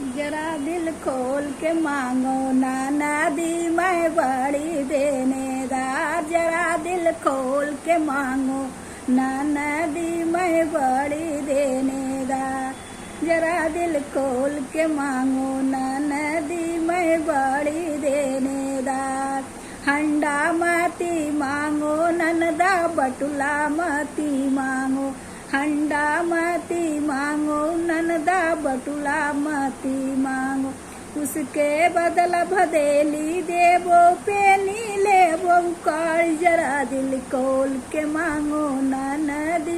जरा दिल खोल के मांगो नाना दी मैं बड़ी देनेदार। जरा दिल खोल के मांगो नाना दी मैं बड़ी देनेदार। जरा दिल खोल के मांगो नाना दी मैं बड़ी देनेदार। हंडा मती मांगो ननदा बटुला मती मांगो। हंडा मती मांगो ननदा बटुला मती मांगो। उसके बदला भदेली देवो पेनी लेवो काल। जरा दिल खोल के मांगो ननदी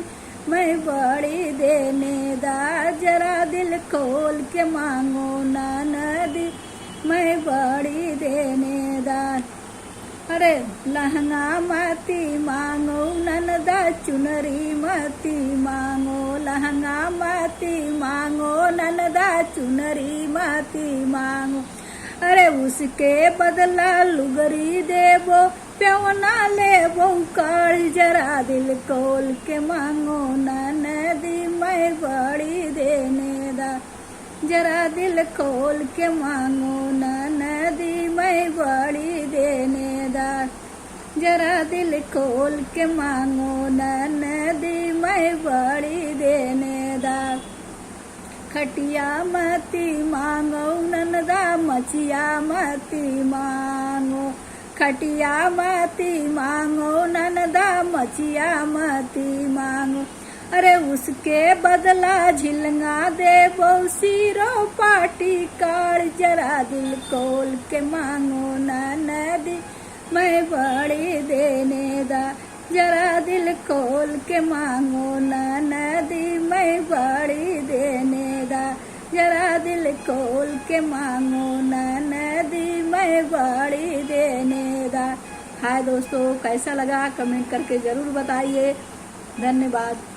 मैं बड़ी देनेदार। जरा दिल खोल के मांगो ननदी मैं बड़ी देनेदार। अरे लहंगा मती मांगो ननदा चुनरी मती मांगो। लहंगा मती मांगो ननदा चुनरी मती मांगो। अरे उसके बदला लुगरी देवो प्यौना लेवो काल। जरा दिल खोल के मांगो ननदी मैं बड़ी देनेदार। जरा दिल खोल के मांगो ननदी मैं बड़ी देनेदार। जरा दिल खोल के मांगो ननदी मैं बड़ी देनेदार। खटिया मती मांगो ननदा मचिया मती मांगो। खटिया मती मांगो ननदा मचिया मती मांगो। अरे उसके बदला झिलंगा देवो सिरो पाटी काल। जरा दिल खोल के मांगो ननदी मैं बड़ी देनेदार। जरा दिल खोल के मांगो ननदी मैं बड़ी देनेदार। जरा दिल खोल के मांगो ननदी मैं बड़ी देनेदार। हाय दोस्तों, कैसा लगा कमेंट करके ज़रूर बताइए। धन्यवाद।